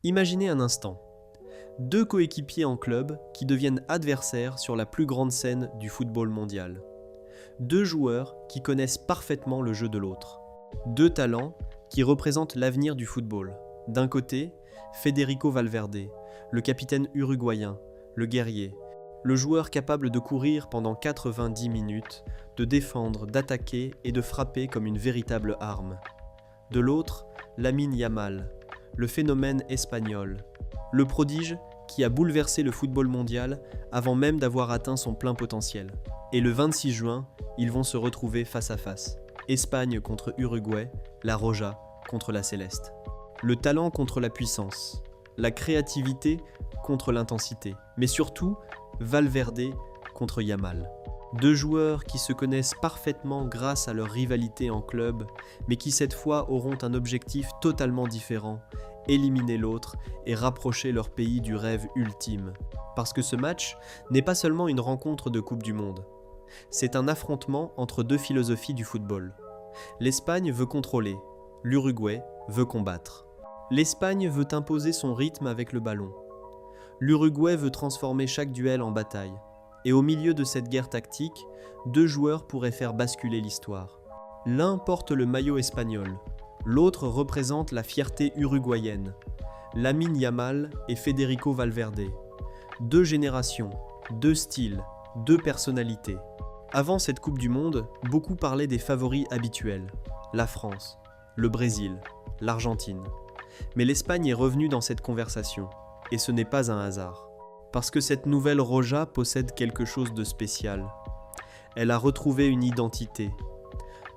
Imaginez un instant, deux coéquipiers en club qui deviennent adversaires sur la plus grande scène du football mondial. Deux joueurs qui connaissent parfaitement le jeu de l'autre. Deux talents qui représentent l'avenir du football. D'un côté, Federico Valverde, le capitaine uruguayen, le guerrier, le joueur capable de courir pendant 90 minutes, de défendre, d'attaquer et de frapper comme une véritable arme. De l'autre, Lamine Yamal, le phénomène espagnol, le prodige qui a bouleversé le football mondial avant même d'avoir atteint son plein potentiel. Et le 26 juin, ils vont se retrouver face à face. Espagne contre Uruguay, la Roja contre la Céleste. Le talent contre la puissance, la créativité contre l'intensité, mais surtout Valverde contre Yamal. Deux joueurs qui se connaissent parfaitement grâce à leur rivalité en club, mais qui cette fois auront un objectif totalement différent, éliminer l'autre et rapprocher leur pays du rêve ultime. Parce que ce match n'est pas seulement une rencontre de Coupe du Monde, c'est un affrontement entre deux philosophies du football. L'Espagne veut contrôler, l'Uruguay veut combattre. L'Espagne veut imposer son rythme avec le ballon. L'Uruguay veut transformer chaque duel en bataille. Et au milieu de cette guerre tactique, deux joueurs pourraient faire basculer l'histoire. L'un porte le maillot espagnol, l'autre représente la fierté uruguayenne. Lamine Yamal et Federico Valverde. Deux générations, deux styles, deux personnalités. Avant cette Coupe du Monde, beaucoup parlaient des favoris habituels. La France, le Brésil, l'Argentine. Mais l'Espagne est revenue dans cette conversation. Et ce n'est pas un hasard. Parce que cette nouvelle Roja possède quelque chose de spécial. Elle a retrouvé une identité.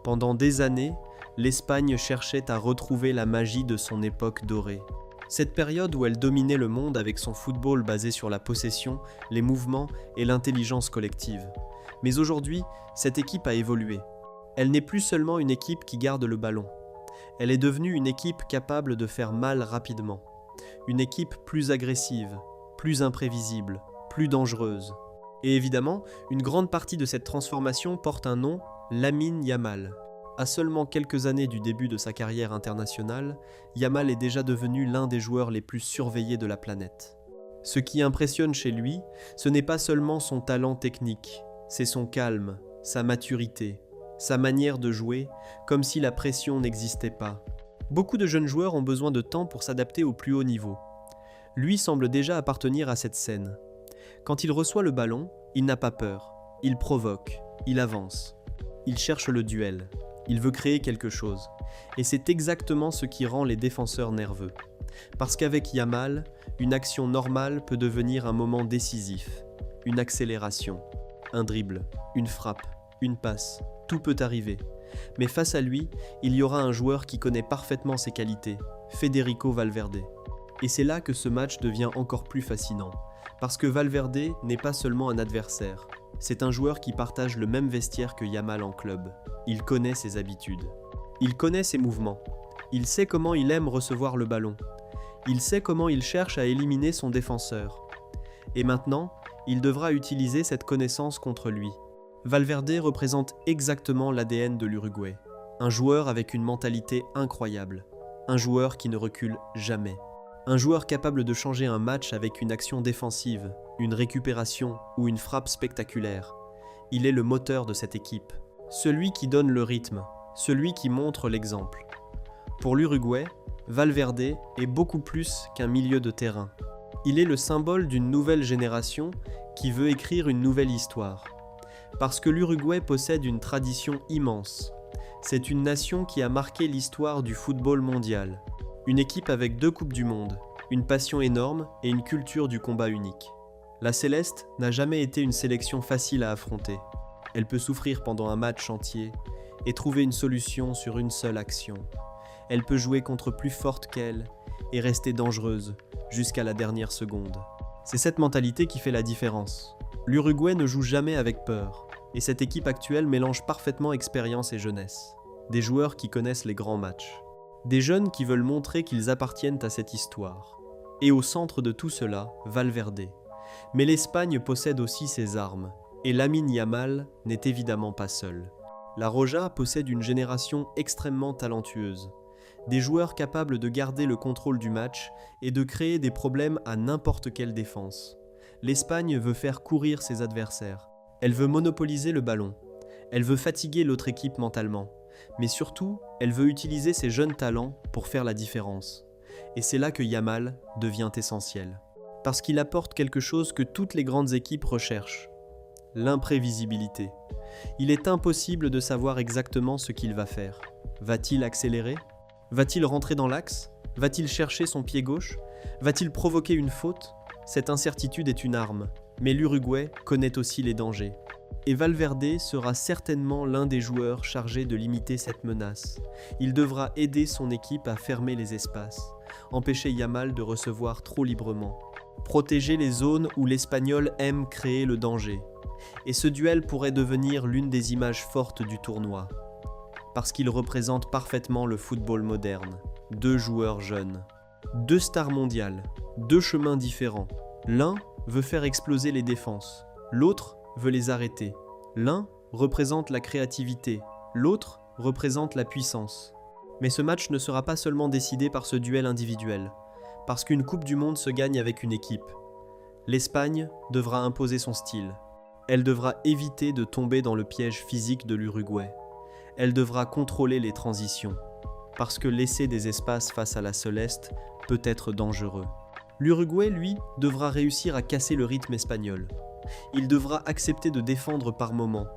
Pendant des années, l'Espagne cherchait à retrouver la magie de son époque dorée. Cette période où elle dominait le monde avec son football basé sur la possession, les mouvements et l'intelligence collective. Mais aujourd'hui, cette équipe a évolué. Elle n'est plus seulement une équipe qui garde le ballon. Elle est devenue une équipe capable de faire mal rapidement. Une équipe plus agressive, plus imprévisible, plus dangereuse. Et évidemment, une grande partie de cette transformation porte un nom, Lamine Yamal. À seulement quelques années du début de sa carrière internationale, Yamal est déjà devenu l'un des joueurs les plus surveillés de la planète. Ce qui impressionne chez lui, ce n'est pas seulement son talent technique, c'est son calme, sa maturité, sa manière de jouer, comme si la pression n'existait pas. Beaucoup de jeunes joueurs ont besoin de temps pour s'adapter au plus haut niveau. Lui semble déjà appartenir à cette scène. Quand il reçoit le ballon, il n'a pas peur, il provoque, il avance. Il cherche le duel, il veut créer quelque chose. Et c'est exactement ce qui rend les défenseurs nerveux. Parce qu'avec Yamal, une action normale peut devenir un moment décisif. Une accélération, un dribble, une frappe, une passe, tout peut arriver. Mais face à lui, il y aura un joueur qui connaît parfaitement ses qualités, Federico Valverde. Et c'est là que ce match devient encore plus fascinant, parce que Valverde n'est pas seulement un adversaire, c'est un joueur qui partage le même vestiaire que Yamal en club. Il connaît ses habitudes, il connaît ses mouvements, il sait comment il aime recevoir le ballon, il sait comment il cherche à éliminer son défenseur. Et maintenant, il devra utiliser cette connaissance contre lui. Valverde représente exactement l'ADN de l'Uruguay, un joueur avec une mentalité incroyable, un joueur qui ne recule jamais. Un joueur capable de changer un match avec une action défensive, une récupération ou une frappe spectaculaire. Il est le moteur de cette équipe, celui qui donne le rythme, celui qui montre l'exemple. Pour l'Uruguay, Valverde est beaucoup plus qu'un milieu de terrain. Il est le symbole d'une nouvelle génération qui veut écrire une nouvelle histoire. Parce que l'Uruguay possède une tradition immense. C'est une nation qui a marqué l'histoire du football mondial. Une équipe avec 2 Coupes du Monde, une passion énorme et une culture du combat unique. La Céleste n'a jamais été une sélection facile à affronter. Elle peut souffrir pendant un match entier et trouver une solution sur une seule action. Elle peut jouer contre plus forte qu'elle et rester dangereuse jusqu'à la dernière seconde. C'est cette mentalité qui fait la différence. L'Uruguay ne joue jamais avec peur, et cette équipe actuelle mélange parfaitement expérience et jeunesse. Des joueurs qui connaissent les grands matchs. Des jeunes qui veulent montrer qu'ils appartiennent à cette histoire. Et au centre de tout cela, Valverde. Mais l'Espagne possède aussi ses armes, et Lamine Yamal n'est évidemment pas seul. La Roja possède une génération extrêmement talentueuse. Des joueurs capables de garder le contrôle du match et de créer des problèmes à n'importe quelle défense. L'Espagne veut faire courir ses adversaires. Elle veut monopoliser le ballon. Elle veut fatiguer l'autre équipe mentalement. Mais surtout, elle veut utiliser ses jeunes talents pour faire la différence. Et c'est là que Yamal devient essentiel. Parce qu'il apporte quelque chose que toutes les grandes équipes recherchent. L'imprévisibilité. Il est impossible de savoir exactement ce qu'il va faire. Va-t-il accélérer ? Va-t-il rentrer dans l'axe ? Va-t-il chercher son pied gauche ? Va-t-il provoquer une faute ? Cette incertitude est une arme, mais l'Uruguay connaît aussi les dangers. Et Valverde sera certainement l'un des joueurs chargés de limiter cette menace. Il devra aider son équipe à fermer les espaces, empêcher Yamal de recevoir trop librement, protéger les zones où l'Espagnol aime créer le danger. Et ce duel pourrait devenir l'une des images fortes du tournoi, parce qu'il représente parfaitement le football moderne. Deux joueurs jeunes, deux stars mondiales, deux chemins différents. L'un veut faire exploser les défenses, l'autre veut les arrêter. L'un représente la créativité, l'autre représente la puissance. Mais ce match ne sera pas seulement décidé par ce duel individuel, parce qu'une Coupe du Monde se gagne avec une équipe. L'Espagne devra imposer son style. Elle devra éviter de tomber dans le piège physique de l'Uruguay. Elle devra contrôler les transitions, parce que laisser des espaces face à la Celeste peut être dangereux. L'Uruguay, lui, devra réussir à casser le rythme espagnol. Il devra accepter de défendre par moments,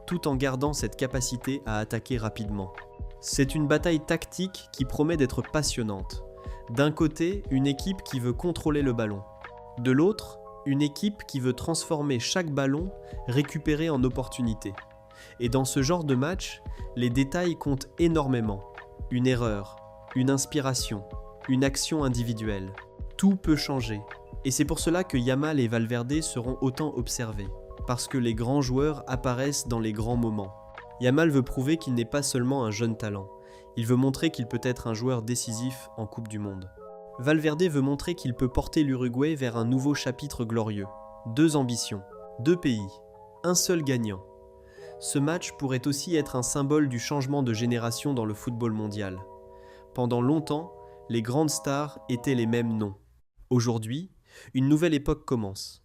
tout en gardant cette capacité à attaquer rapidement. C'est une bataille tactique qui promet d'être passionnante. D'un côté, une équipe qui veut contrôler le ballon. De l'autre, une équipe qui veut transformer chaque ballon récupéré en opportunité. Et dans ce genre de match, les détails comptent énormément. Une erreur, une inspiration, une action individuelle. Tout peut changer. Et c'est pour cela que Yamal et Valverde seront autant observés. Parce que les grands joueurs apparaissent dans les grands moments. Yamal veut prouver qu'il n'est pas seulement un jeune talent. Il veut montrer qu'il peut être un joueur décisif en Coupe du Monde. Valverde veut montrer qu'il peut porter l'Uruguay vers un nouveau chapitre glorieux. Deux ambitions, deux pays, un seul gagnant. Ce match pourrait aussi être un symbole du changement de génération dans le football mondial. Pendant longtemps, les grandes stars étaient les mêmes noms. Aujourd'hui, une nouvelle époque commence.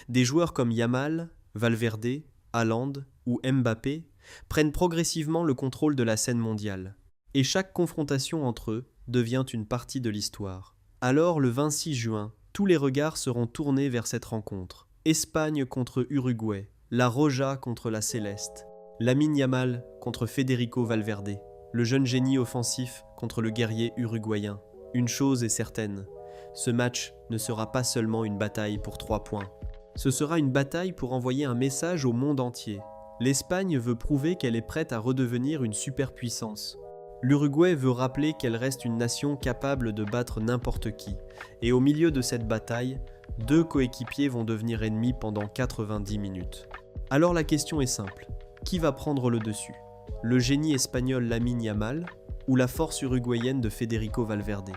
Des joueurs comme Yamal, Valverde, Haaland ou Mbappé prennent progressivement le contrôle de la scène mondiale. Et chaque confrontation entre eux devient une partie de l'histoire. Alors, le 26 juin, tous les regards seront tournés vers cette rencontre. Espagne contre Uruguay, la Roja contre la Céleste, Lamine Yamal contre Federico Valverde, le jeune génie offensif contre le guerrier uruguayen. Une chose est certaine, ce match ne sera pas seulement une bataille pour 3 points. Ce sera une bataille pour envoyer un message au monde entier. L'Espagne veut prouver qu'elle est prête à redevenir une superpuissance. L'Uruguay veut rappeler qu'elle reste une nation capable de battre n'importe qui. Et au milieu de cette bataille, deux coéquipiers vont devenir ennemis pendant 90 minutes. Alors la question est simple, qui va prendre le dessus ? Le génie espagnol Lamine Yamal ou la force uruguayenne de Federico Valverde ?